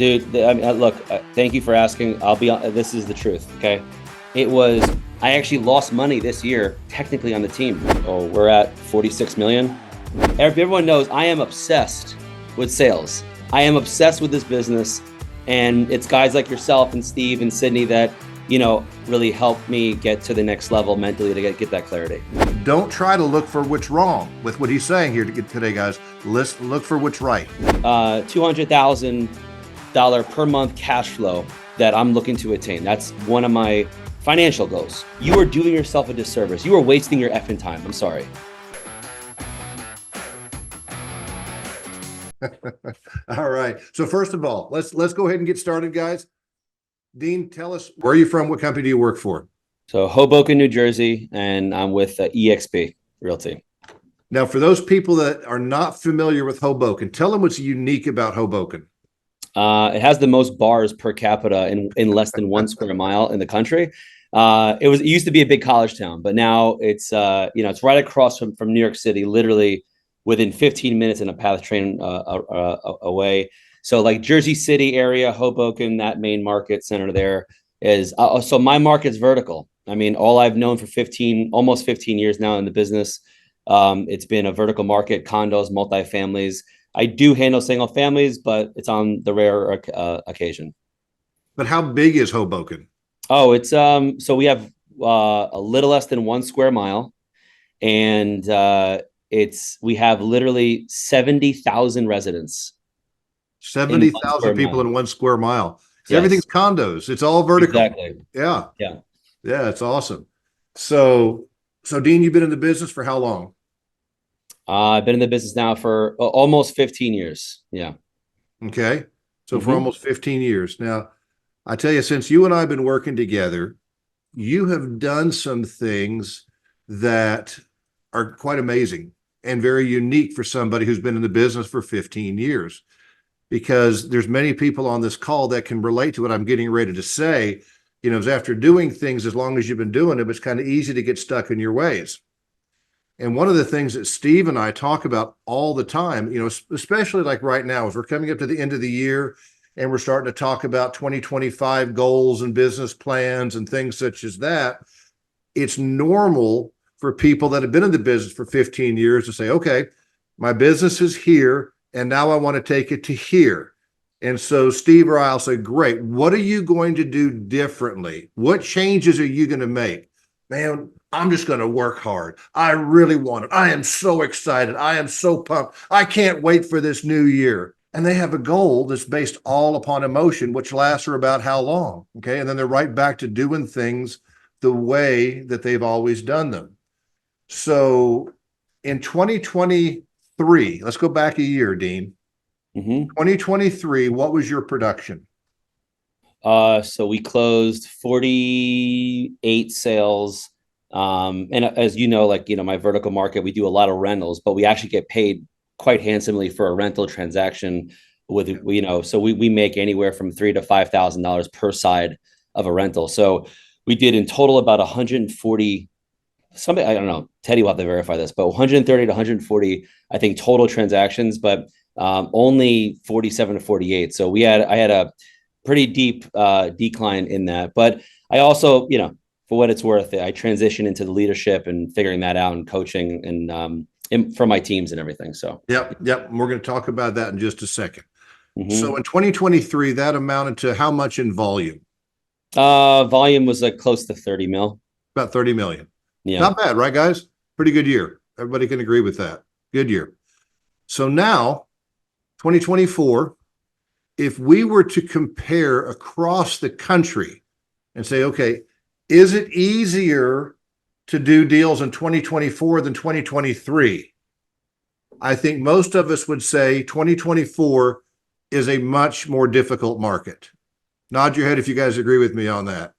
Dude, I mean, look, thank you for asking. I'll be on, this is the truth. Okay. It was, I actually lost money this year, technically on the team. Oh, we're at 46 million. Everyone knows I am obsessed with sales. I am obsessed with this business. And it's guys like yourself and Steve and Sydney that, really help me get to the next level mentally to get that clarity. Don't try to look for what's wrong with what he's saying here today, guys. Let's look for what's right. $200,000 per month cash flow that I'm looking to attain. That's one of my financial goals. You are doing yourself a disservice. You are wasting your effing time. I'm sorry. All right. So first of all, let's go ahead and get started, guys. Dean, tell us, where are you from? What company do you work for? So Hoboken, New Jersey, and I'm with EXP Realty. Now, for those people that are not familiar with Hoboken, tell them what's unique about Hoboken. It has the most bars per capita in less than 1 square mile in the country. It used to be a big college town, but now it's it's right across from New York City, literally within 15 minutes in a PATH train away. So like Jersey City area, Hoboken, that main market center there is. So my market's vertical. I mean, all I've known for almost 15 years now in the business, it's been a vertical market, condos, multifamilies. I do handle single families, but it's on the rare occasion. But how big is Hoboken? Oh, it's so we have a little less than 1 square mile, and we have literally 70,000 residents. 70,000 people in 1 square mile. Yes. Everything's condos. It's all vertical. Exactly. Yeah. Yeah. Yeah, it's awesome. So Dean, you've been in the business for how long? I've been in the business now for almost 15 years. Yeah. Okay. So for almost 15 years. Now, I tell you, since you and I have been working together, you have done some things that are quite amazing and very unique for somebody who's been in the business for 15 years. Because there's many people on this call that can relate to what I'm getting ready to say. Is after doing things as long as you've been doing them, it's kind of easy to get stuck in your ways. And one of the things that Steve and I talk about all the time, especially like right now, as we're coming up to the end of the year and we're starting to talk about 2025 goals and business plans and things such as that, it's normal for people that have been in the business for 15 years to say, okay, my business is here and now I want to take it to here. And so Steve or I'll say, great, what are you going to do differently? What changes are you going to make? Man, I'm just going to work hard. I really want it. I am so excited. I am so pumped. I can't wait for this new year. And they have a goal that's based all upon emotion, which lasts for about how long? Okay. And then they're right back to doing things the way that they've always done them. So in 2023, let's go back a year, Dean. 2023, what was your production? So we closed 48 sales. And as you know, my vertical market, we do a lot of rentals, but we actually get paid quite handsomely for a rental transaction so we make anywhere from $3,000 to $5,000 per side of a rental. So we did in total about 140, something, I don't know, Teddy will have to verify this, but 130 to 140, I think, total transactions, but only 47 to 48. So I had a pretty deep decline in that. But I also, for what it's worth, I transitioned into the leadership and figuring that out and coaching and for my teams and everything. So Yep. And we're going to talk about that in just a second. So in 2023, that amounted to how much in volume? Volume was like close to 30 mil. About 30 million. Yeah. Not bad, right, guys? Pretty good year. Everybody can agree with that. Good year. So now, 2024, if we were to compare across the country and say, okay, is it easier to do deals in 2024 than 2023? I think most of us would say 2024 is a much more difficult market. Nod your head if you guys agree with me on that.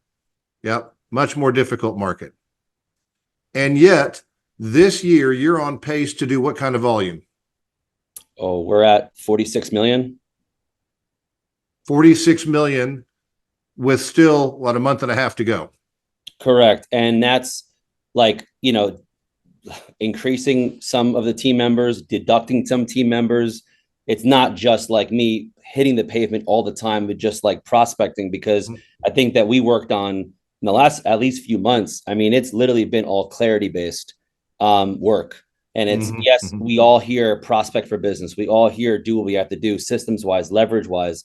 Yep, much more difficult market. And yet, this year, you're on pace to do what kind of volume? Oh, we're at 46 million. 46 million with still, a month and a half to go. Correct. And that's increasing some of the team members, deducting some team members, it's not just like me hitting the pavement all the time with just like prospecting, because I think that we worked on in the last at least few months. I mean, it's literally been all clarity based work. And it's, Mm-hmm. yes, Mm-hmm. we all hear prospect for business. We all hear do what we have to do systems wise, leverage wise,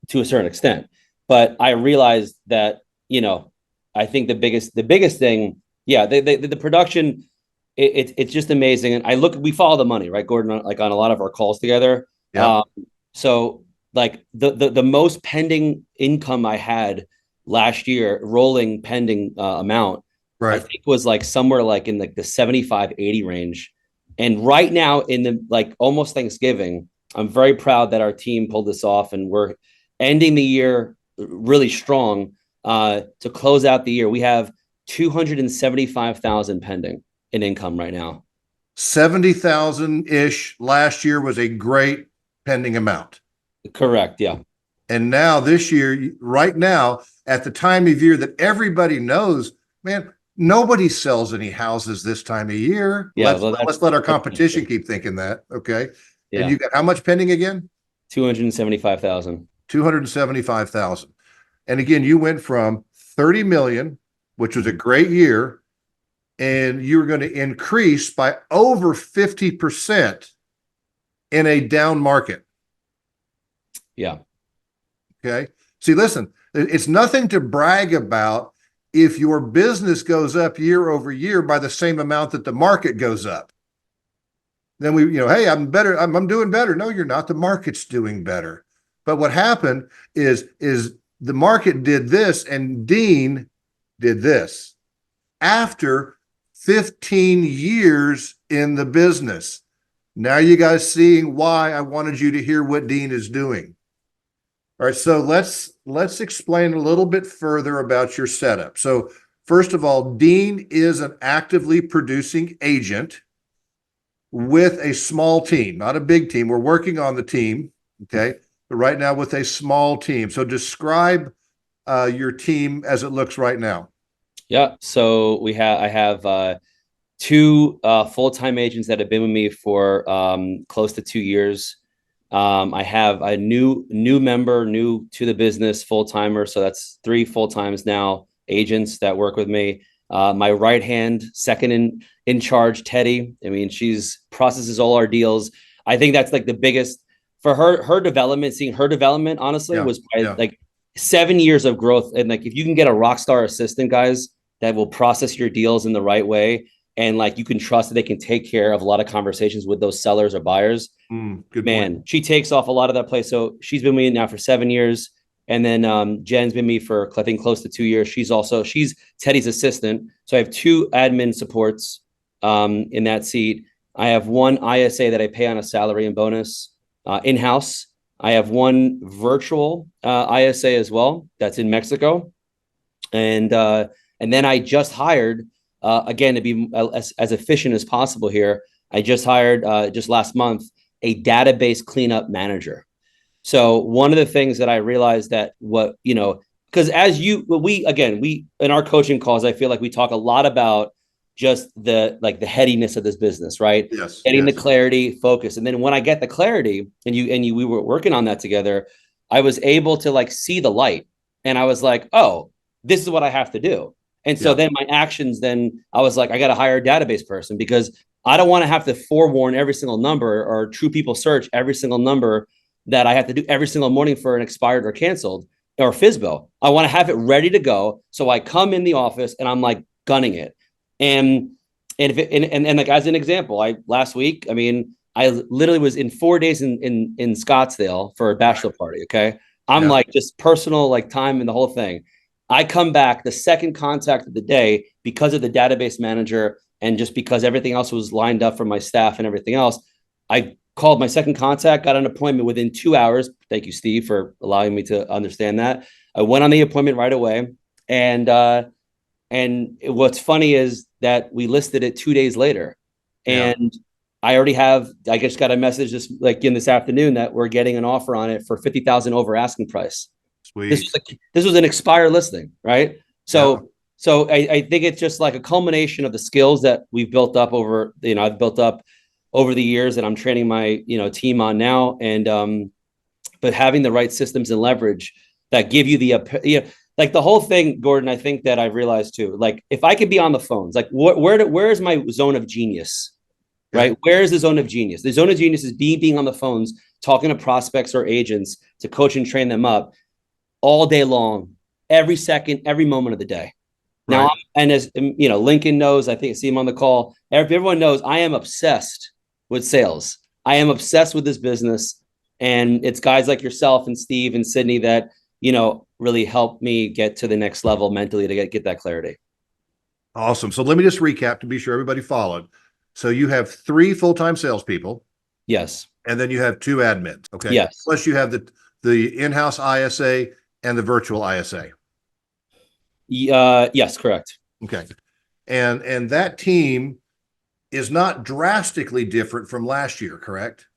to a certain extent. But I realized that, I think the biggest thing, yeah, the production, it's just amazing. And we follow the money, right, Gordon, like on a lot of our calls together. Yep. So like the most pending income I had last year, rolling pending amount, I Right. think was like somewhere like in like the 75-80 range. And right now in the like almost Thanksgiving, I'm very proud that our team pulled this off, and we're ending the year really strong. To close out the year, we have 275,000 pending in income right now. 70,000 ish last year was a great pending amount. Correct. Yeah. And now this year, right now, at the time of year that everybody knows, man, nobody sells any houses this time of year. Yeah. Let's Well, let's let our competition keep thinking that. Okay. And yeah. you got how much pending again? 275,000. 275,000. And again, you went from 30 million, which was a great year, and you were going to increase by over 50% in a down market. Yeah. Okay. See, listen, it's nothing to brag about if your business goes up year over year by the same amount that the market goes up. Then hey, I'm better. I'm doing better. No, you're not. The market's doing better. But what happened is the market did this and Dean did this after 15 years in the business. Now you guys seeing why I wanted you to hear what Dean is doing. All right, so let's explain a little bit further about your setup. So first of all, Dean is an actively producing agent with a small team, not a big team. We're working on the team, okay? But right now with a small team. So describe your team as it looks right now. Yeah. So I have two full-time agents that have been with me for close to 2 years. I have a new member, new to the business, full-timer. So that's three full-times now, agents that work with me. My right hand, second in charge, Teddy. I mean, she's processes all our deals. I think that's like the biggest for her development. Seeing her development, honestly, Yeah, was yeah. like 7 years of growth. And like, if you can get a rock star assistant, guys, that will process your deals in the right way, and like you can trust that they can take care of a lot of conversations with those sellers or buyers. Good point. Man, she takes off a lot of that play. So she's been with me now for 7 years. And then Jen's been with me for, I think, close to 2 years. She's Teddy's assistant. So I have two admin supports in that seat. I have one ISA that I pay on a salary and bonus in-house. I have one virtual ISA as well that's in Mexico. And then I just hired, again, to be as efficient as possible here, I just hired just last month a database cleanup manager. So one of the things that I realized that because we in our coaching calls, I feel like we talk a lot about just the headiness of this business, right? Yes, Getting the yes. clarity, focus. And then when I get the clarity, we were working on that together, I was able to like see the light, and I was like, oh, this is what I have to do. And so Yeah, then my actions, then I was like, I got to hire a database person, because I don't want to have to forewarn every single number or True People Search every single number that I have to do every single morning for an expired or canceled or FISBO. I want to have it ready to go. So I come in the office and I'm like gunning it. And like, as an example, last week, I mean, I literally was in 4 days in Scottsdale for a bachelor party. Okay. I'm yeah. like just personal, like time and the whole thing. I come back the second contact of the day because of the database manager, and just because everything else was lined up for my staff and everything else. I called my second contact, got an appointment within 2 hours. Thank you, Steve, for allowing me to understand that. I went on the appointment right away. And what's funny is that we listed it 2 days later. Yeah. And I just got a message this afternoon that we're getting an offer on it for 50,000 over asking price. Sweet. This was an expired listing, right? Yeah. So I think it's just like a culmination of the skills that we've built up over, I've built up over the years that I'm training my, team on now. And, but having the right systems and leverage that give you like the whole thing, Gordon, I think that I've realized too, like if I could be on the phones, like where is my zone of genius, Okay. right? Where is the zone of genius? The zone of genius is being on the phones, talking to prospects or agents to coach and train them up all day long, every second, every moment of the day. Now, Right. and as Lincoln knows, I think I see him on the call. Everyone knows I am obsessed with sales. I am obsessed with this business, and it's guys like yourself and Steve and Sydney that really help me get to the next level mentally to get that clarity. Awesome. So let me just recap to be sure everybody followed. So you have 3 full-time salespeople, Yes. and then you have 2 admins. Okay. Yes. Plus you have the in-house ISA and the virtual ISA. Yes, correct. Okay. And that team is not drastically different from last year, correct?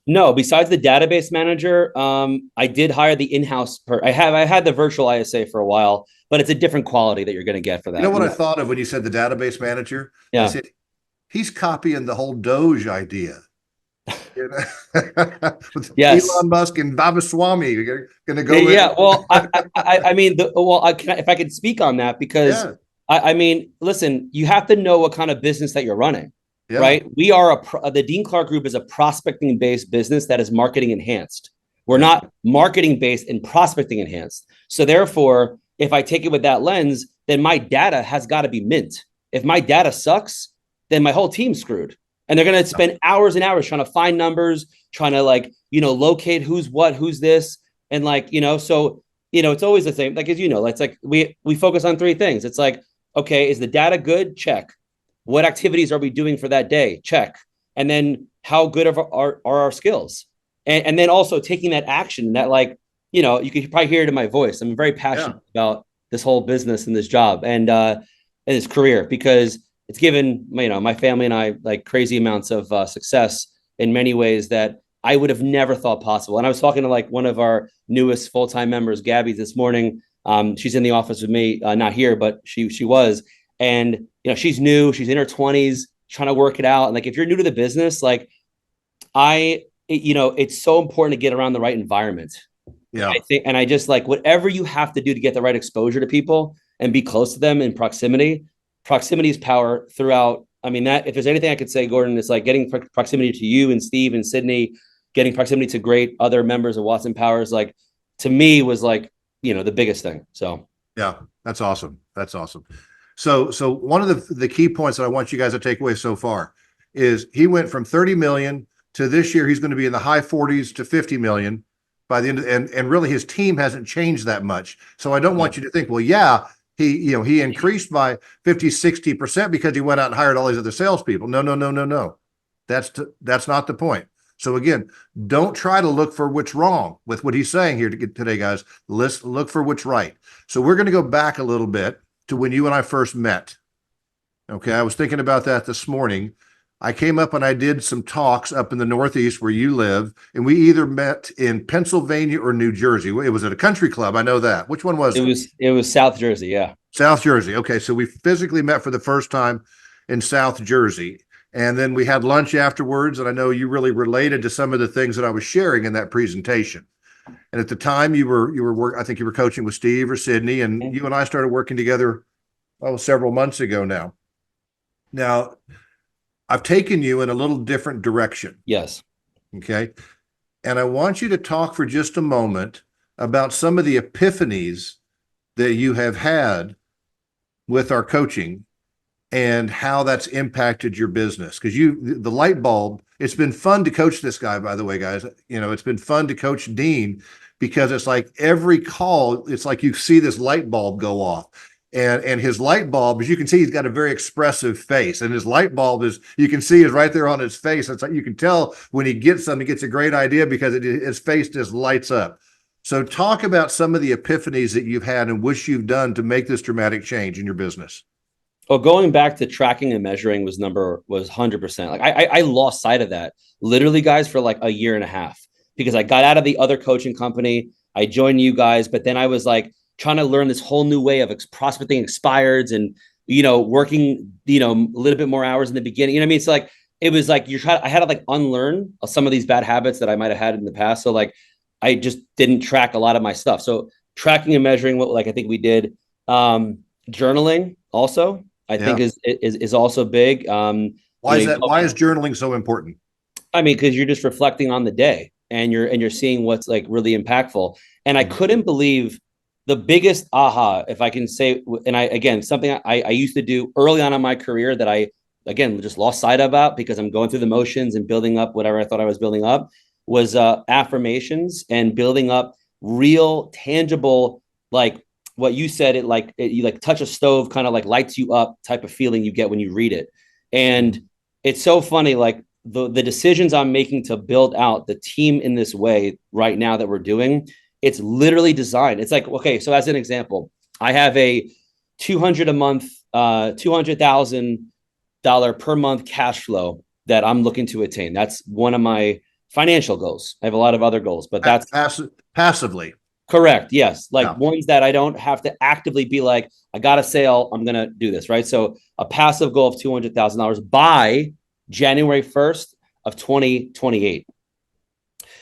No, besides the database manager, I did hire the in-house. I had the virtual ISA for a while, but it's a different quality that you're going to get for You know that. what I thought of when you said the database manager? I Yeah. said, he's copying the whole Doge idea. You know? With Yes. Elon Musk and Babaswamy going to go in. Yeah. Well, I mean, if I could speak on that, because Yeah. I mean, listen, you have to know what kind of business that you're running, Yeah. right? We are the Dean Clark Group is a prospecting based business that is marketing enhanced. We're Yeah. not marketing based and prospecting enhanced. So therefore, if I take it with that lens, then my data has got to be mint. If my data sucks, then my whole team's screwed. And they're going to spend hours and hours trying to find numbers, trying to locate who's what, who's this. And so, it's always the same. Like, as it's like we focus on 3 things. It's like, okay, is the data good? Check. What activities are we doing for that day? Check. And then how good are our skills? And then also taking that action that, you can probably hear it in my voice. I'm very passionate about this whole business and this job and this career, because it's given my family and I like crazy amounts of success in many ways that I would have never thought possible. And I was talking to like one of our newest full-time members, Gabby, this morning. She's in the office with me, not here, but she was, and she's new, she's in her 20s, trying to work it out. And like, if you're new to the business, like it's so important to get around the right environment. Yeah. I think, and I just like whatever you have to do to get the right exposure to people and be close to them in proximity. Proximity is power throughout. I mean, that if there's anything I could say, Gordon, it's like getting proximity to you and Steve and Sydney, getting proximity to great other members of Watson Powers, like to me was like, the biggest thing. So yeah, that's awesome. That's awesome. So one of the key points that I want you guys to take away so far is he went from 30 million to this year he's going to be in the high 40s to 50 million by the end of, and really his team hasn't changed that much. So I don't want you to think, well, yeah, he increased by 50-60% because he went out and hired all these other salespeople. No. That's not the point. So again, don't try to look for what's wrong with what he's saying here today, guys. Let's look for what's right. So we're going to go back a little bit to when you and I first met. Okay, I was thinking about that this morning. I came up and I did some talks up in the Northeast where you live, and we either met in Pennsylvania or New Jersey. It was at a country club. I know that. Which one was it? It was South Jersey. Yeah. South Jersey. Okay, so we physically met for the first time in South Jersey. And then we had lunch afterwards, and I know you really related to some of the things that I was sharing in that presentation. And at the time, I think you were coaching with Steve or Sydney, and you and I started working together several months ago now. Now, I've taken you in a little different direction. Yes. Okay. And I want you to talk for just a moment about some of the epiphanies that you have had with our coaching and how that's impacted your business. Because the light bulb, it's been fun to coach this guy, by the way, guys. It's been fun to coach Dean, because it's like every call, it's like you see this light bulb go off. And his light bulb, as you can see, he's got a very expressive face. And his light bulb you can see is right there on his face. It's like you can tell when he gets something, he gets a great idea because his face just lights up. So talk about some of the epiphanies that you've had and what you've done to make this dramatic change in your business. Well, going back to tracking and measuring was 100%. Like I lost sight of that literally, guys, for like a year and a half, because I got out of the other coaching company. I joined you guys, but then I was like trying to learn this whole new way of prospecting expireds and, working, a little bit more hours in the beginning. You know what I mean? It's like, it was like I had to like unlearn some of these bad habits that I might have had in the past. So like I just didn't track a lot of my stuff. So tracking and measuring what like I think we did. Um, Journaling also I think Yeah. is also big. Why is that? Why is journaling so important? I mean, because you're just reflecting on the day and you're seeing what's like really impactful. And I Mhm. couldn't believe the biggest aha, if I can say, and I again something I used to do early on in my career that I again just lost sight about because I'm going through the motions and building up whatever I thought I was building up was affirmations and building up real tangible like what you said you like touch a stove kind of like lights you up type of feeling you get when you read it. And it's so funny like the decisions I'm making to build out the team in this way right now that we're doing, it's literally designed. It's like, okay, so as an example, I have a 200 a month, $200,000 per month cash flow that I'm looking to attain. That's one of my financial goals. I have a lot of other goals, but that's Passively. correct. Yes. Like Yeah. ones that I don't have to actively be like, I got a sale. I'm going to do this. Right. So a passive goal of $200,000 by January 1st of 2028.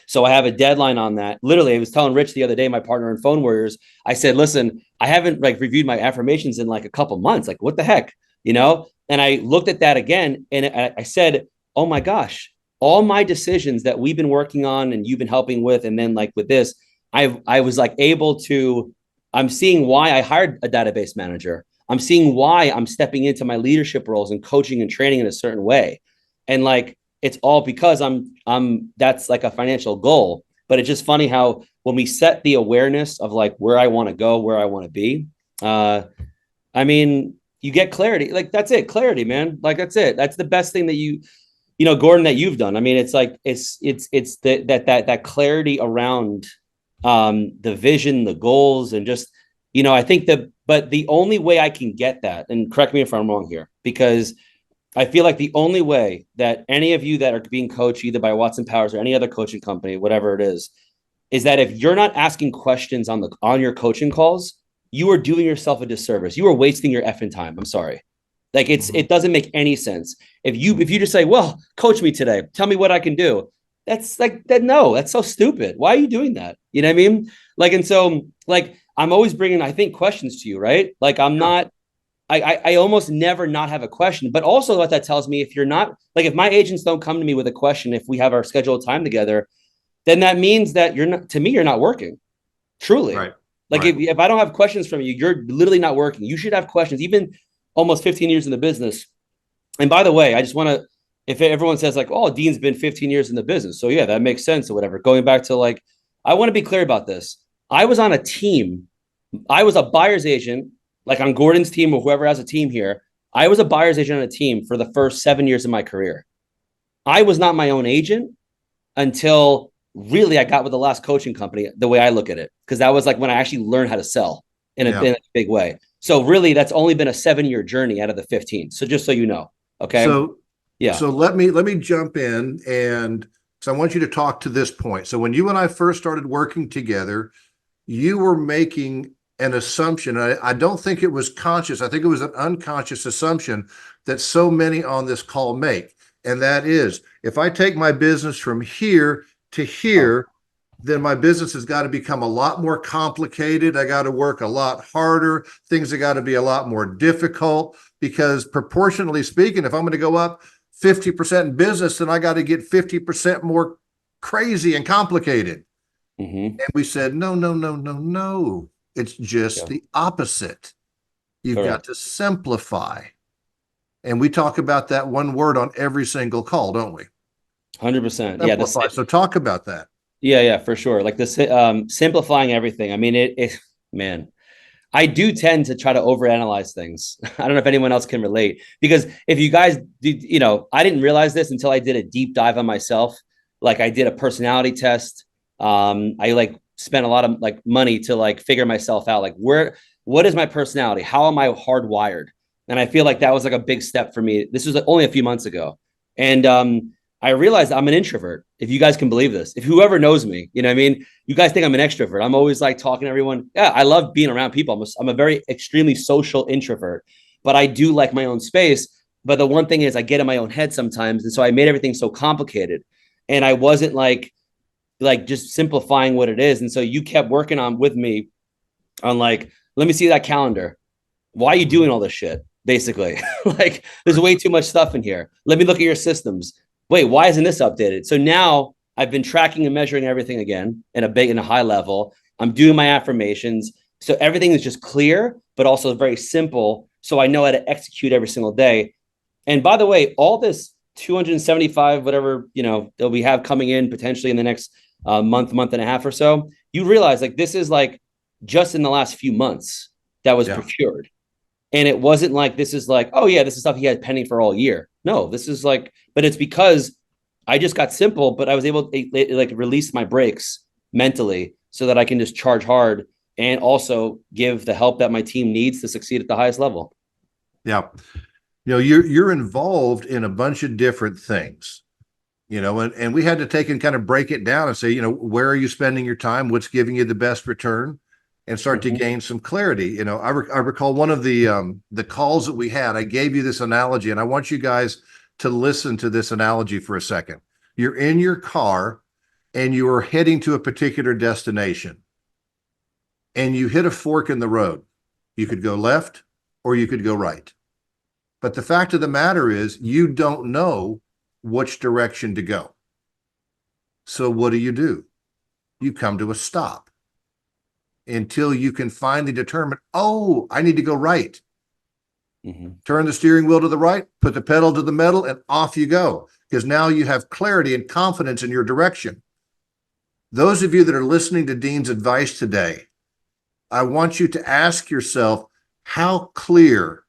So I have a deadline on that. Literally, I was telling Rich the other day, my partner in Phone Warriors, I said, listen, I haven't like reviewed my affirmations in like a couple months. Like, what the heck? You know? And I looked at that again and I said, oh my gosh, all my decisions that we've been working on and you've been helping with, and then like with this, I was like able to, I'm seeing why I hired a database manager. I'm seeing why I'm stepping into my leadership roles and coaching and training in a certain way. And like it's all because I'm that's like a financial goal. But it's just funny how when we set the awareness of like where I want to go, where I want to be, uh, I mean, you get clarity. Like that's it, clarity, man. Like that's it. That's the best thing that Gordon, that you've done. I mean, it's like it's that clarity around the vision, the goals, and just I think but the only way I can get that, and correct me if I'm wrong here, because I feel like the only way that any of you that are being coached either by Watson Powers or any other coaching company, whatever it is that if you're not asking questions on your coaching calls, you are doing yourself a disservice. You are wasting your effing time. I'm sorry. Like Mhm. it doesn't make any sense. If you just say, well, coach me today, tell me what I can do. That's like that. No, that's so stupid. Why are you doing that? You know what I mean? Like, and so like I'm always bringing, I think, questions to you, right? Like I'm Yeah. not, I almost never not have a question. But also what that tells me, if you're not like if my agents don't come to me with a question, if we have our scheduled time together, then that means that you're not, to me, you're not working. Truly. Right. Like Right. if I don't have questions from you, you're literally not working. You should have questions, even almost 15 years in the business. And by the way, I just want to, if everyone says like, oh, Dean's been 15 years in the business. So yeah, that makes sense or whatever. Going back to like, I want to be clear about this. I was on a team. I was a buyer's agent, like on Gordon's team or whoever has a team here. I was a buyer's agent on a team for the first 7 years of my career. I was not my own agent until really I got with the last coaching company, the way I look at it, because that was like when I actually learned how to sell Yeah. in a big way. So really, that's only been a 7 year journey out of the 15. So just so you know, okay, So yeah, so let me jump in and so I want you to talk to this point. So when you and I first started working together, you were making an assumption. I don't think it was conscious. I think it was an unconscious assumption that so many on this call make. And that is, if I take my business from here to oh, here, then my business has got to become a lot more complicated. I got to work a lot harder. Things have got to be a lot more difficult because proportionally speaking, if I'm going to go up 50% in business, then I got to get 50% more crazy and complicated. mm-hmm. And we said, no, no, no, no, no. It's just Yeah, the opposite. You've got correct, to simplify. And we talk about that one word on every single call, don't we? 100%. Yeah, Simplify. So talk about that. yeah, for sure. Like this, simplifying everything. I mean, man. I do tend to try to overanalyze things. I don't know if anyone else can relate because if you guys did, I didn't realize this until I did a deep dive on myself. Like I did a personality test. I like spent a lot of like money to like figure myself out. Like what is my personality? How am I hardwired? And I feel like that was like a big step for me. This was only a few months ago. And I realized I'm an introvert. If you guys can believe this, if whoever knows me, you know what I mean? You guys think I'm an extrovert. I'm always like talking to everyone. Yeah, I love being around people. I'm a very extremely social introvert, but I do like my own space. But the one thing is I get in my own head sometimes. And so I made everything so complicated. And I wasn't like just simplifying what it is. And so you kept working on with me on like, let me see that calendar. Why are you doing all this shit? Basically, like there's Right. way too much stuff in here. Let me look at your systems. Wait, why isn't this updated? So now I've been tracking and measuring everything again in a high level. I'm doing my affirmations. So everything is just clear, but also very simple. So I know how to execute every single day. And by the way, all this 275, whatever, that we have coming in potentially in the next month and a half or so, you realize like this is like just in the last few months that was Yeah. procured. And it wasn't like this is like, oh yeah, this is stuff he had pending for all year. No, this is like, but it's because I just got simple, but I was able to like release my brakes mentally so that I can just charge hard and also give the help that my team needs to succeed at the highest level. Yeah. You're involved in a bunch of different things, and we had to take and kind of break it down and say, where are you spending your time? What's giving you the best return? And start to Mm-hmm. gain some clarity. I recall one of the calls that we had. I gave you this analogy, and I want you guys to listen to this analogy for a second. You're in your car and you are heading to a particular destination, and you hit a fork in the road. You could go left or you could go right. But the fact of the matter is, you don't know which direction to go. So what do? You come to a stop until you can finally determine, oh, I need to go right. Mm-hmm. Turn the steering wheel to the right, put the pedal to the metal, and off you go. Because now you have clarity and confidence in your direction. Those of you that are listening to Dean's advice today, I want you to ask yourself, how clear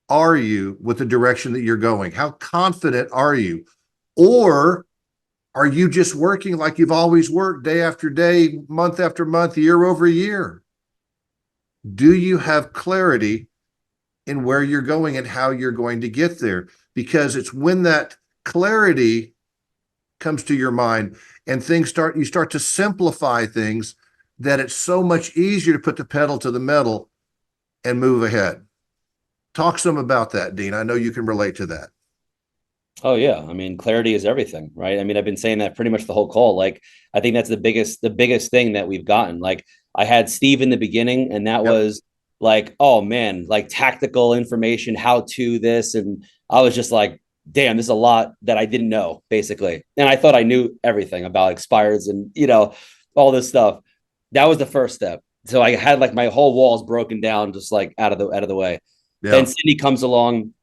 are you with the direction that you're going? How confident are you? Or are you just working like you've always worked, day after day, month after month, year over year? Do you have clarity in where you're going and how you're going to get there? Because it's when that clarity comes to your mind and you start to simplify things, that it's so much easier to put the pedal to the metal and move ahead. Talk some about that, Dean. I know you can relate to that. Oh yeah. I mean, clarity is everything, right? I mean, I've been saying that pretty much the whole call. Like, I think that's the biggest thing that we've gotten. Like, I had Steve in the beginning, and that Yep. was like, oh man, like tactical information, how to this. And I was just like, damn, this is a lot that I didn't know, basically. And I thought I knew everything about expireds and all this stuff. That was the first step. So I had like my whole walls broken down, just like out of the way. Then Yeah. Cindy comes along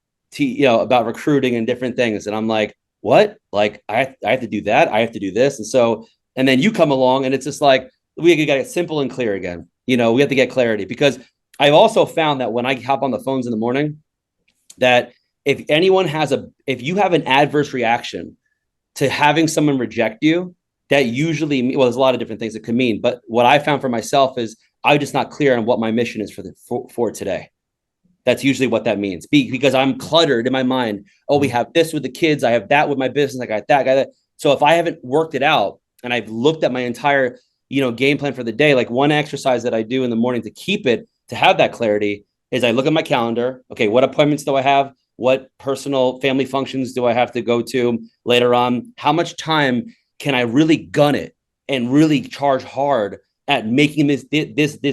about recruiting and different things. And I'm like, what? Like, I have to do that. I have to do this. And then you come along and it's just like, we got to get simple and clear again. We have to get clarity because I've also found that when I hop on the phones in the morning, that if you have an adverse reaction to having someone reject you, that usually, well, there's a lot of different things it could mean. But what I found for myself is I'm just not clear on what my mission is for today. That's usually what that means because I'm cluttered in my mind. Oh, we have this with the kids. I have that with my business. I got that. So if I haven't worked it out and I've looked at my entire, game plan for the day, like one exercise that I do in the morning to have that clarity is I look at my calendar. Okay, what appointments do I have? What personal family functions do I have to go to later on? How much time can I really gun it and really charge hard at making this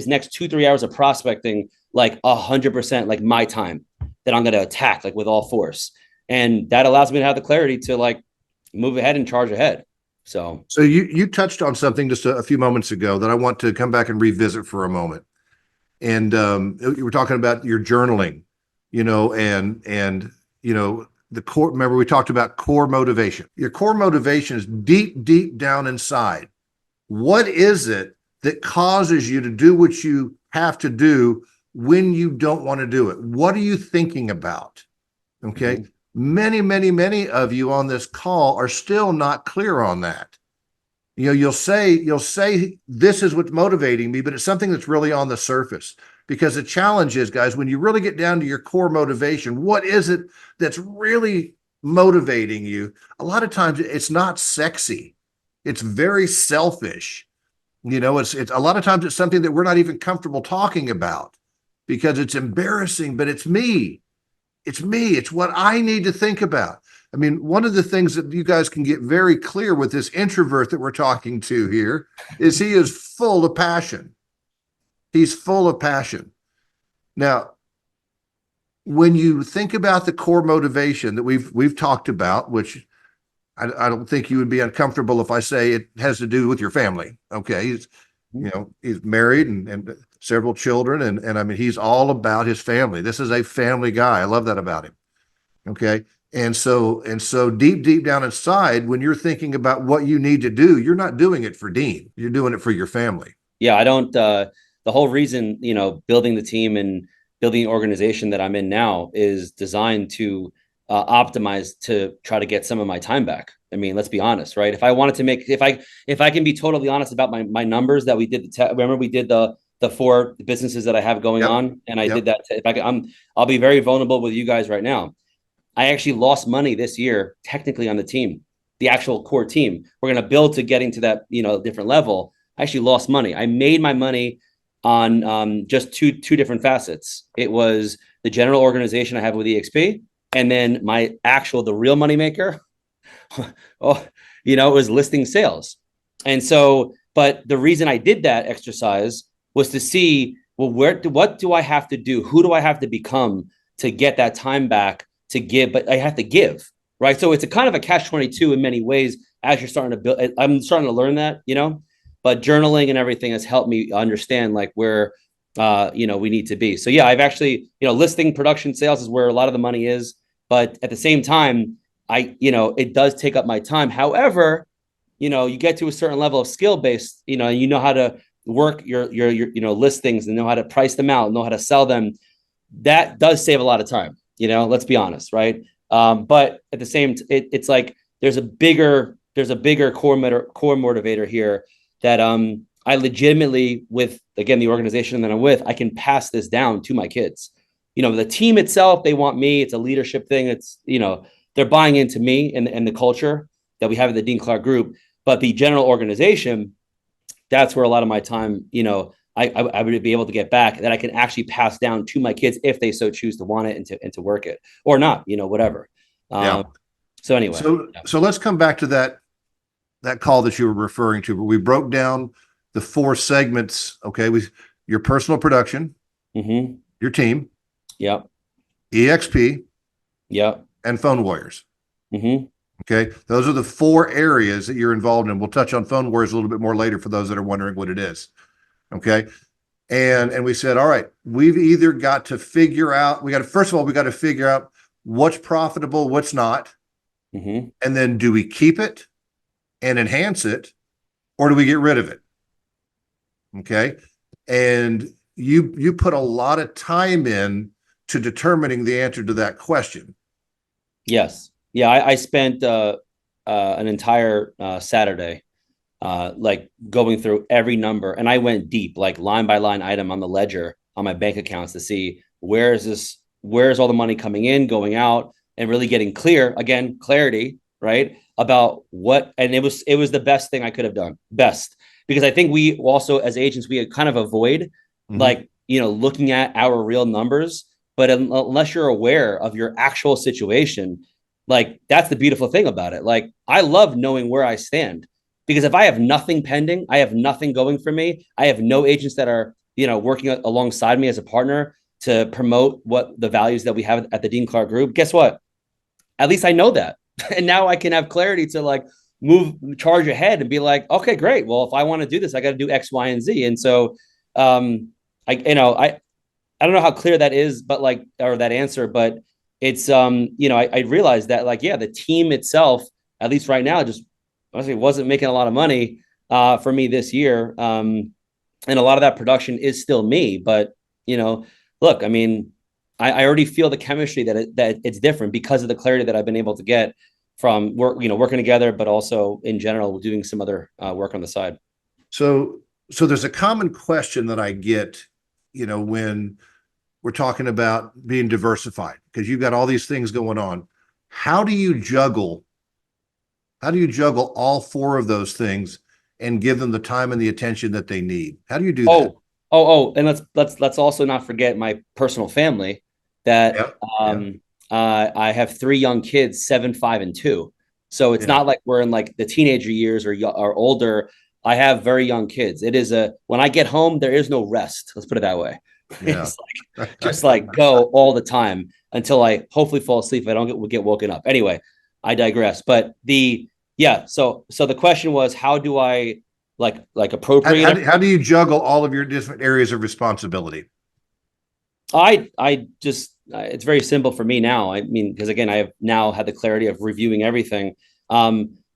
next 2-3 hours of prospecting like 100% like my time that I'm going to attack like with all force. And that allows me to have the clarity to like move ahead and charge ahead. So you touched on something just a few moments ago that I want to come back and revisit for a moment. And you were talking about your journaling, and the core. Remember, we talked about core motivation. Your core motivation is deep, deep down inside. What is it that causes you to do what you have to do when you don't want to do it? What are you thinking about? Okay. mm-hmm. Many, many, many of you on this call are still not clear on that. You'll say this is what's motivating me, but it's something that's really on the surface. Because the challenge is, guys, when you really get down to your core motivation, what is it that's really motivating you? A lot of times it's not sexy. It's very selfish. It's a lot of times it's something that we're not even comfortable talking about because it's embarrassing, but it's me. It's me. It's what I need to think about. I mean, one of the things that you guys can get very clear with this introvert that we're talking to here is he is full of passion. He's full of passion. Now, when you think about the core motivation that we've talked about, which I don't think you would be uncomfortable if I say it has to do with your family. Okay. He's married and several children. And I mean, he's all about his family. This is a family guy. I love that about him. Okay. And so deep down inside, when you're thinking about what you need to do, you're not doing it for Dean. You're doing it for your family. Yeah, I don't the whole reason, building the team and building the organization that I'm in now is designed to optimize to try to get some of my time back. I mean, let's be honest, right? If I wanted to make if I can be totally honest about my numbers that we did remember we did the four businesses that I have going Yep. on, and I Yep. did that if I can, I'll be very vulnerable with you guys right now. I actually lost money this year, technically on the team, the actual core team. We're going to build to getting to that, different level. I actually lost money. I made my money on just two different facets. It was the general organization I have with EXP, and then the real money maker. Oh, it was listing sales. And so, but the reason I did that exercise was to see, well, what do I have to do? Who do I have to become to get that time back to give? But I have to give, right? So it's a kind of a catch-22 in many ways as you're starting to build. I'm starting to learn that, but journaling and everything has helped me understand like where, we need to be. So yeah, I've actually, listing production sales is where a lot of the money is, but at the same time, it does take up my time. However, you get to a certain level of skill based, and you know how to work your listings and know how to price them out, know how to sell them. That does save a lot of time. Let's be honest, right? But at the same, it's like there's a bigger core motivator here that I legitimately, with again the organization that I'm with, I can pass this down to my kids. The team itself, they want me. It's a leadership thing. It's they're buying into me and the culture that we have at the Dean Clark Group. But the general organization, that's where a lot of my time, I would be able to get back that I can actually pass down to my kids if they so choose to want it and to work it or not, whatever. Yeah. So anyway, so let's come back to that call that you were referring to, where we broke down the four segments. Okay, your personal production, your team, yep, EXP, yep, and phone warriors. Okay, those are the four areas that you're involved in. We'll touch on phone warriors a little bit more later for those that are wondering what it is. Okay, and we said, all right, we've either got to figure out. First of all, we got to figure out what's profitable, what's not, and then do we keep it and enhance it, or do we get rid of it? Okay, and you put a lot of time in to determining the answer to that question. Yes. Yeah, I spent an entire Saturday like going through every number, and I went deep, like line by line item on the ledger on my bank accounts to see where's all the money coming in, going out, and really getting clarity, right? About what, and it was the best thing I could have done, best, because I think we also as agents we kind of avoid like looking at our real numbers, but unless you're aware of your actual situation, like that's the beautiful thing about it. Like I love knowing where I stand because if I have nothing pending, I have nothing going for me. I have no agents that are, working alongside me as a partner to promote what the values that we have at the Dean Clark Group. Guess what? At least I know that. And now I can have clarity to like charge ahead and be like, okay, great. Well, if I want to do this, I got to do X, Y, and Z. And so, I don't know how clear that is, but like, or that answer, but it's, I realized that like, yeah, the team itself, at least right now, just honestly wasn't making a lot of money for me this year. And a lot of that production is still me, but look, I mean, I already feel the chemistry that it's different because of the clarity that I've been able to get from working together, but also in general, doing some other work on the side. So there's a common question that I get, when we're talking about being diversified, because you've got all these things going on. How do you juggle all four of those things and give them the time and the attention that they need? How do you do that? And let's also not forget my personal family that Yeah. I have three young kids, 7, 5, and 2. So it's Yeah. not like we're in like the teenager years or older. I have very young kids. It is a when I get home, there is no rest. Let's put it that way. Yeah. It's like just like go all the time until I hopefully fall asleep. If I don't get woken up. Anyway, I digress. But so the question was, how do I like appropriate How do you juggle all of your different areas of responsibility? I just it's very simple for me now. I mean, because again, I have now had the clarity of reviewing everything.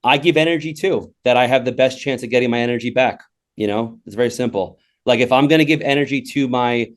I give energy too, that I have the best chance of getting my energy back. It's very simple. Like if I'm going to give energy to my,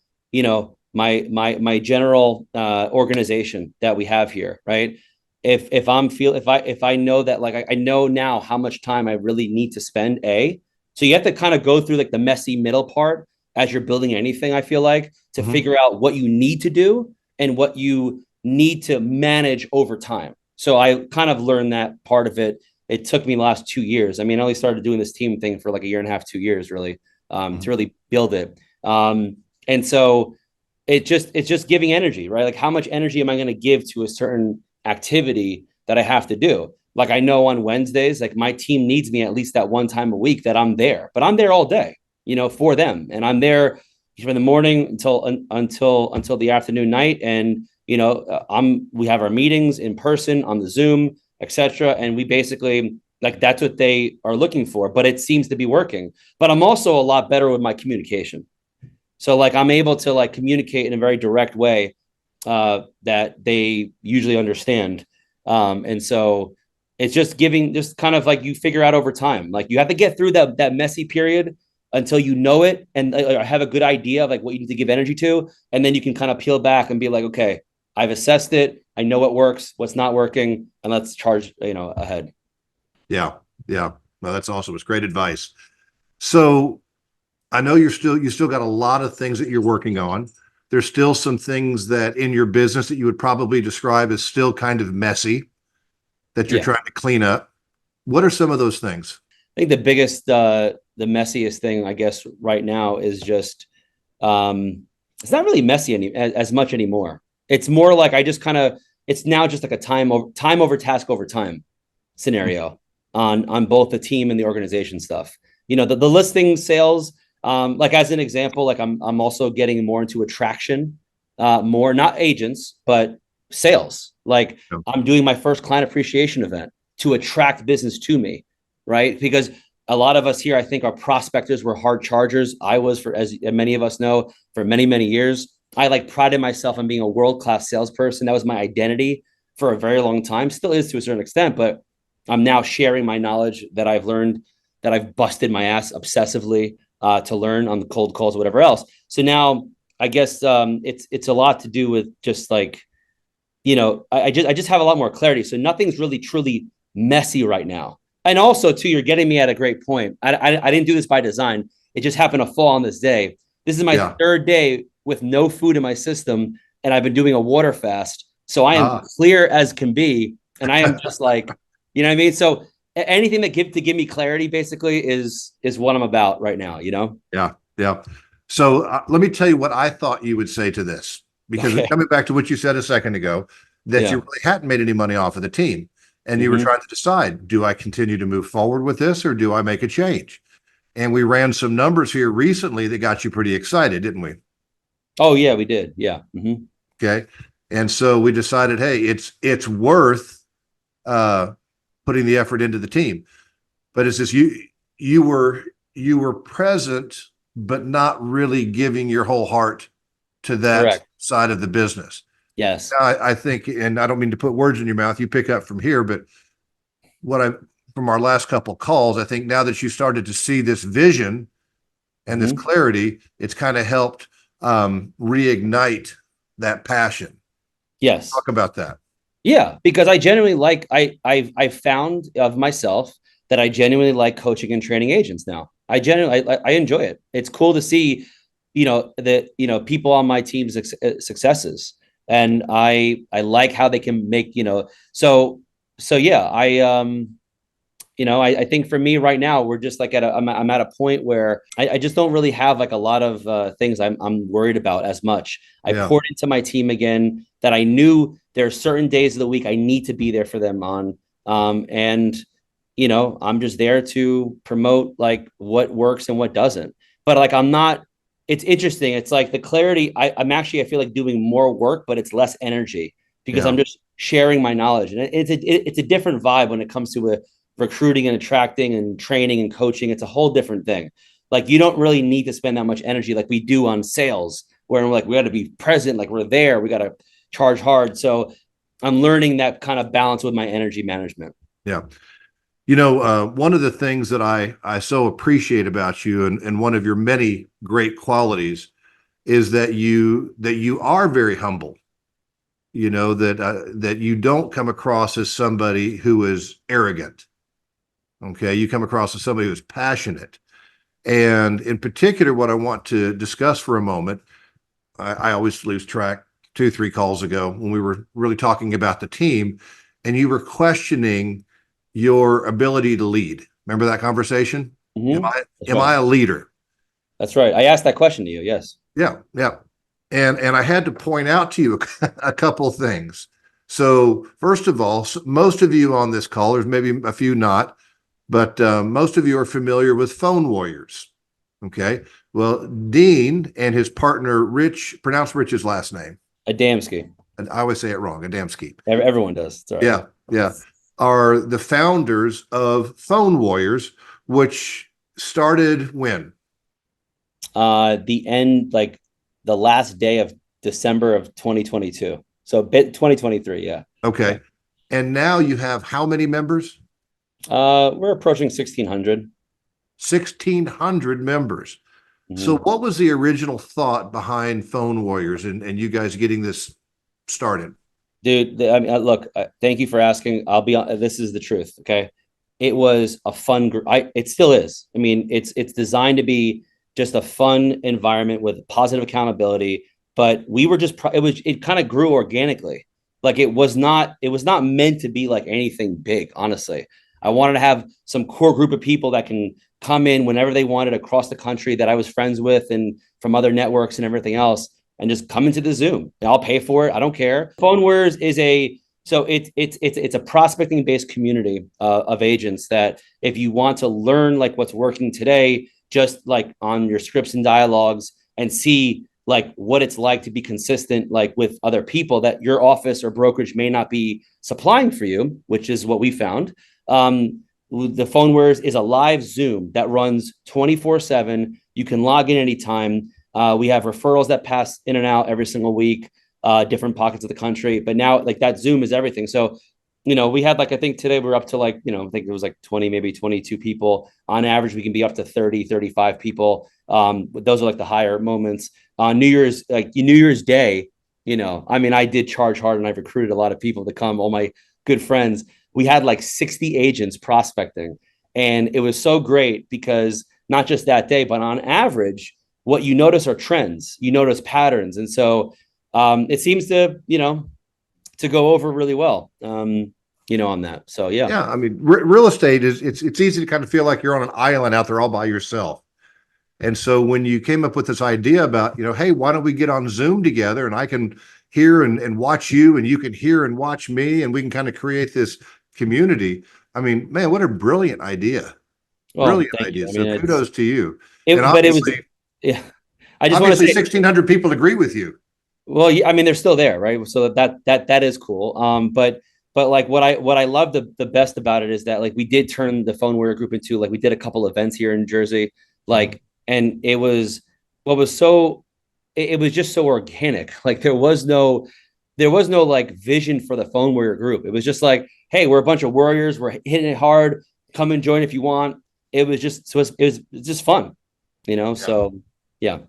my general organization that we have here, right? If I know that like I know now how much time I really need to spend. So you have to kind of go through like the messy middle part as you're building anything. I feel like to Mhm. figure out what you need to do and what you need to manage over time. So I kind of learned that part of it. It took me the last 2 years. I mean, I only started doing this team thing for like a year and a half, 2 years, really, to Mhm. really build it. And so it's just giving energy, right? Like how much energy am I going to give to a certain activity that I have to do? Like I know on Wednesdays, like my team needs me at least that one time a week that I'm there, but I'm there all day, for them, and I'm there from the morning until the afternoon, night, and we have our meetings in person on the Zoom, etc., and we basically like that's what they are looking for, but it seems to be working. But I'm also a lot better with my communication. So like I'm able to like communicate in a very direct way that they usually understand. And so it's just kind of like you figure out over time. Like you have to get through that messy period until you know it and have a good idea of like what you need to give energy to, and then you can kind of peel back and be like, okay, I've assessed it. I know what works, what's not working, and let's charge ahead. Yeah. Yeah. Well, that's awesome. It's great advice. So I know you still got a lot of things that you're working on. There's still some things that in your business that you would probably describe as still kind of messy that you're Yeah. trying to clean up. What are some of those things? I think the biggest, the messiest thing, I guess, right now is just it's not really messy as much anymore. It's more like I just kind of it's now just like a time over task over time scenario on both the team and the organization stuff. The listing sales, like as an example, like I'm also getting more into attraction, more not agents but sales. Like I'm doing my first client appreciation event to attract business to me, right? Because a lot of us here, I think, are prospectors. We're hard chargers. I was, for as many of us know, for many, many years. I like prided myself on being a world-class salesperson. That was my identity for a very long time. Still is to a certain extent, but I'm now sharing my knowledge that I've learned, that I've busted my ass obsessively to learn on the cold calls or whatever else. So now I guess it's a lot to do with just like I just have a lot more clarity. So nothing's really truly messy right now. And also, too, you're getting me at a great point. I didn't do this by design. It just happened to fall on this day. This is my Yeah. third day with no food in my system, and I've been doing a water fast. So I am Ah. clear as can be, and I am just like, you know what I mean. So anything that to give me clarity, basically, is what I'm about right now. Yeah. Yeah. So let me tell you what I thought you would say to this, because Okay. coming back to what you said a second ago, that you Yeah. really hadn't made any money off of the team. And you were Mm-hmm. trying to decide, do I continue to move forward with this or do I make a change? And we ran some numbers here recently that got you pretty excited, didn't we? Oh yeah, we did. Yeah. Mm-hmm. Okay. And so we decided, hey, it's worth uh putting the effort into the team. But it's just you were you were present, but not really giving your whole heart to that Correct. side of the business. Yes. I think, and I don't mean to put words in your mouth, you pick up from here, but what I from our last couple calls, I think now that you started to see this vision and this Mm-hmm. clarity, it's kind of helped reignite that passion. Yes. Talk about that. Yeah, because I genuinely like I found of myself that I genuinely like coaching and training agents now. I enjoy it. It's cool to see, that people on my team's successes, and I like how they can make. So yeah, I think for me right now, we're just like I'm at a point where I just don't really have like a lot of things I'm worried about as much. I Yeah. poured into my team again that I knew there are certain days of the week I need to be there for them on. And I'm just there to promote like what works and what doesn't. But like I'm not, it's interesting. It's like the clarity, I'm actually, I feel like doing more work, but it's less energy because Yeah. I'm just sharing my knowledge. And it's a different vibe when it comes to recruiting and attracting and training and coaching. It's a whole different thing. Like you don't really need to spend that much energy like we do on sales, where we're like, we got to be present, like we're there, we got to charge hard. So I'm learning that kind of balance with my energy management. Yeah. One of the things that I so appreciate about you, and one of your many great qualities, is that you are very humble. That you don't come across as somebody who is arrogant. Okay, you come across as somebody who's passionate. And in particular, what I want to discuss for a moment, I always lose track, 2, 3 calls ago when we were really talking about the team, and you were questioning your ability to lead. Remember that conversation? Am Mm-hmm. I That's am right. I a leader? That's right. I asked that question to you. Yes. Yeah, yeah. And I had to point out to you a couple things. So first of all, most of you on this call, there's maybe a few not, but most of you are familiar with phone warriors. Okay. Well, Dean and his partner, Rich, pronounce Rich's last name. Adamski. And I always say it wrong, Adamski. Everyone does. It's all right. Yeah. Yeah. Are the founders of Phone Warriors, which started when? The end, like the last day of December of 2022. So bit 2023. Yeah. Yeah. Okay. And now you have how many members? We're approaching 1600. 1,600 members. So, Mm-hmm. what was the original thought behind Phone Warriors and you guys getting this started? Dude, I mean, look, thank you for asking. I'll be on, this is the truth. Okay. It was a fun group. It still is. I mean, it's designed to be just a fun environment with positive accountability, but we were just, it kind of grew organically. Like it was not meant to be like anything big, honestly. I wanted to have some core group of people that can come in whenever they wanted across the country that I was friends with and from other networks and everything else and just come into the Zoom. I'll pay for it. I don't care. Phone Wars is it's a prospecting based community of agents that if you want to learn like what's working today, just like on your scripts and dialogues and see like what it's like to be consistent like with other people that your office or brokerage may not be supplying for you, which is what we found. The Phone Wars is a live Zoom that runs 24/7. You can log in anytime. We have referrals that pass in and out every single week, different pockets of the country. But now, like that Zoom is everything. So, we had like, I think today we're up to like, I think it was like 20, maybe 22 people. On average, we can be up to 30, 35 people. Those are like the higher moments. New Year's Day, I mean, I did charge hard and I've recruited a lot of people to come, all my good friends. We had like 60 agents prospecting. And it was so great because not just that day, but on average, what you notice are trends, you notice patterns. And so it seems to go over really well, on that. So, yeah. Yeah, I mean, real estate is it's easy to kind of feel like you're on an island out there all by yourself. And so when you came up with this idea about, hey, why don't we get on Zoom together and I can hear and watch you and you can hear and watch me and we can kind of create this community. I mean, man, what a brilliant idea. Well, Brilliant thank you. idea. I So mean, kudos to you. And but it was, yeah. I just want to obviously say, 1,600 people agree with you. well, yeah, I mean, they're still there, right? So that is cool. But like what I love the best about it is that like we did turn the Phone Warrior group into like we did a couple events here in Jersey, like, and it was what was so it was just so organic. Like there was no like vision for the Phone Warrior group. It was just like, hey, we're a bunch of warriors. We're hitting it hard. Come and join if you want. It was just fun, Yeah. So yeah.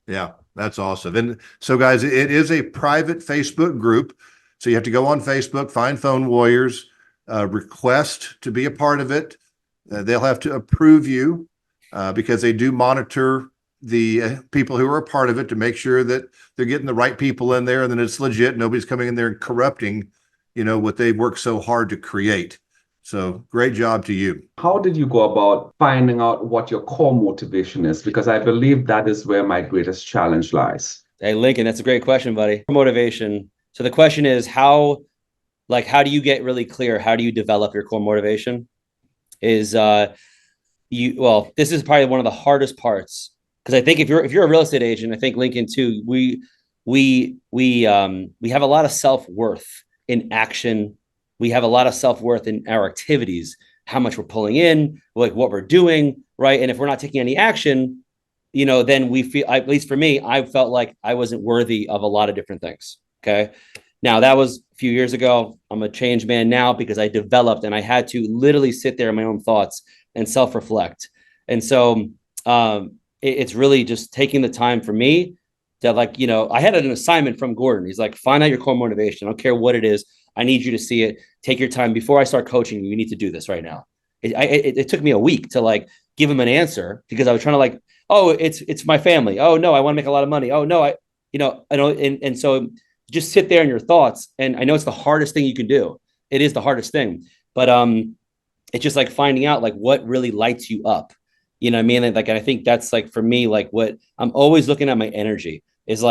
Yeah, that's awesome. And so, guys, it is a private Facebook group. So you have to go on Facebook, find Phone Warriors, request to be a part of it. They'll have to approve you because they do monitor the people who are a part of it to make sure that they're getting the right people in there and then it's legit. Nobody's coming in there and corrupting, what they've worked so hard to create. So great job to you. How did you go about finding out what your core motivation is? Because I believe that is where my greatest challenge lies. Hey, Lincoln, that's a great question, buddy. Motivation. So the question is how do you get really clear? How do you develop your core motivation? Is this is probably one of the hardest parts, because I think if you're a real estate agent, I think Lincoln too, we have a lot of self-worth in action. We have a lot of self-worth in our activities, how much we're pulling in, like what we're doing, right? And if we're not taking any action, then we feel, at least for me, I felt like I wasn't worthy of a lot of different things. Okay. Now that was a few years ago. I'm a changed man now because I developed and I had to literally sit there in my own thoughts and self-reflect. And so it's really just taking the time for me to, I had an assignment from Gordon. He's like, find out your core motivation. I don't care what it is. I need you to see it. Take your time. Before I start coaching you, need to do this right now. It took me a week to give him an answer, because I was trying to oh, it's my family. Oh no, I want to make a lot of money. Oh no, I know. And so just sit there in your thoughts. And I know it's the hardest thing you can do. It is the hardest thing, but it's just finding out what really lights you up. You know what I mean? And I think that's for me, what I'm always looking at, my energy is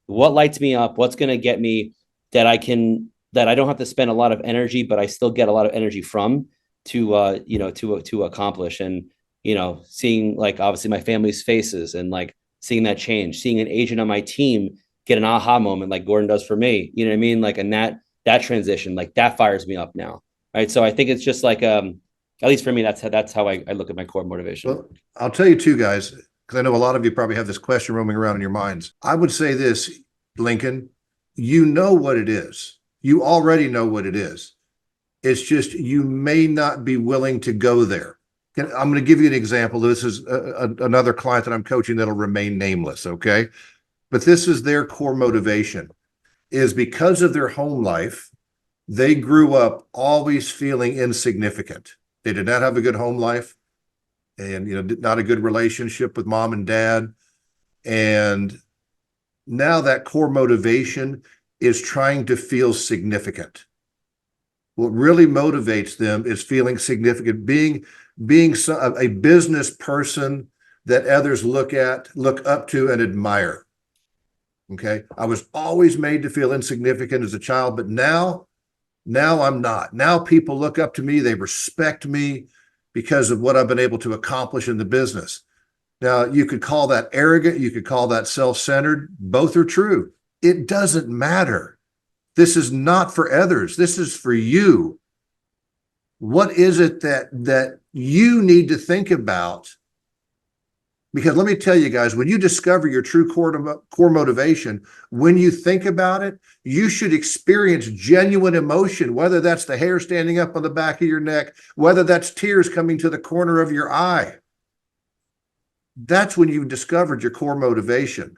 what lights me up, what's going to get me that I don't have to spend a lot of energy, but I still get a lot of energy from to accomplish. And, seeing obviously my family's faces and seeing that change, seeing an agent on my team get an aha moment like Gordon does for me, you know what I mean? And that transition, that fires me up now. Right. So I think it's just at least for me, that's how I look at my core motivation. Well, I'll tell you too, guys, because I know a lot of you probably have this question roaming around in your minds. I would say this, Lincoln, you know what it is. You already know what it is. It's just you may not be willing to go there. I'm going to give you an example. This is another client that I'm coaching that'll remain nameless, okay? But this is their core motivation, is because of their home life, they grew up always feeling insignificant. They did not have a good home life, and not a good relationship with mom and dad. And now that core motivation is trying to feel significant. What really motivates them is feeling significant, being a business person that others look up to and admire. Okay. I was always made to feel insignificant as a child, but now I'm not. Now people look up to me. They respect me because of what I've been able to accomplish in the business. Now, you could call that arrogant. You could call that self-centered. Both are true. It doesn't matter. This is not for others. This is for you. What is it that you need to think about? Because let me tell you guys, when you discover your true core motivation, when you think about it, you should experience genuine emotion, whether that's the hair standing up on the back of your neck, whether that's tears coming to the corner of your eye. That's when you've discovered your core motivation.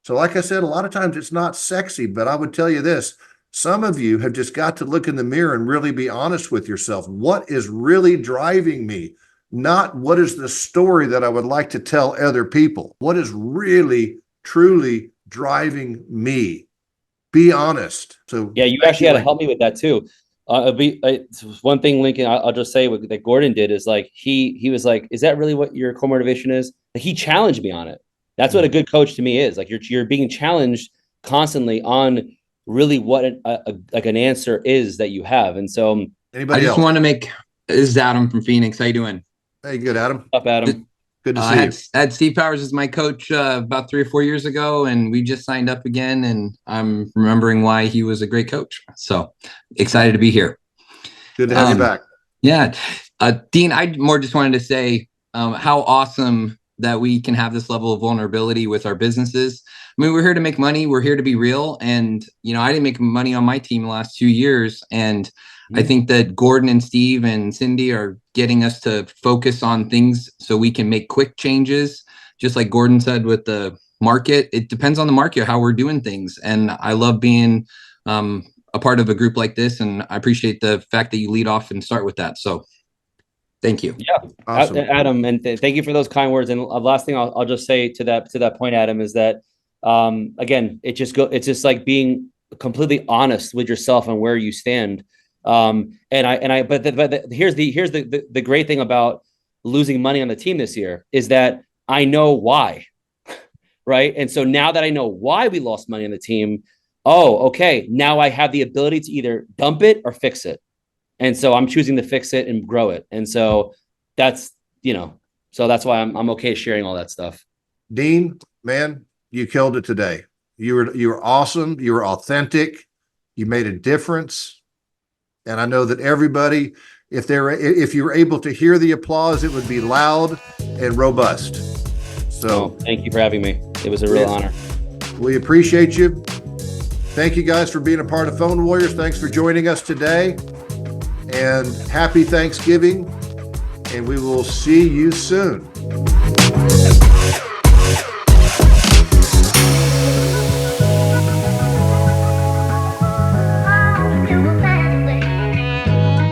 So like I said, a lot of times it's not sexy, but I would tell you this. Some of you have just got to look in the mirror and really be honest with yourself. What is really driving me? Not what is the story that I would like to tell other people. What is really, truly driving me? Be honest. So yeah, you actually had to help me with that too. One thing, Lincoln, I'll just say what that Gordon did is he was like, is that really what your core motivation is? He challenged me on it. That's what a good coach to me is. You're being challenged constantly on really what an answer is that you have. And so anybody I just else? want to make, this is Adam from Phoenix. How you doing? Hey, good, Adam. Up, Adam. Good to see you. I had Steve Powers as my coach about 3 or 4 years ago, and we just signed up again, and I'm remembering why he was a great coach. So excited to be here. Good to have you back. Yeah. Dean, I more just wanted to say how awesome that we can have this level of vulnerability with our businesses. I mean, we're here to make money. We're here to be real. And, I didn't make money on my team the last 2 years. And I think that Gordon and Steve and Cindy are getting us to focus on things so we can make quick changes. Just like Gordon said with the market, it depends on the market, how we're doing things. And I love being a part of a group like this. And I appreciate the fact that you lead off and start with that. So thank you. Yeah, awesome. Adam, and thank you for those kind words. And last thing I'll just say to that point, Adam, is that again, it's just like being completely honest with yourself and where you stand. Here's the great thing about losing money on the team this year is that I know why, right? And so now that I know why we lost money on the team, oh, okay, now I have the ability to either dump it or fix it. And so I'm choosing to fix it and grow it. And so that's, so that's why I'm okay sharing all that stuff. Dean, man, you killed it today. You were awesome. You were authentic. You made a difference. And I know that everybody, if you were able to hear the applause, it would be loud and robust. So thank you for having me. It was a real honor. We appreciate you. Thank you guys for being a part of Phone Warriors. Thanks for joining us today. And happy Thanksgiving. And we will see you soon.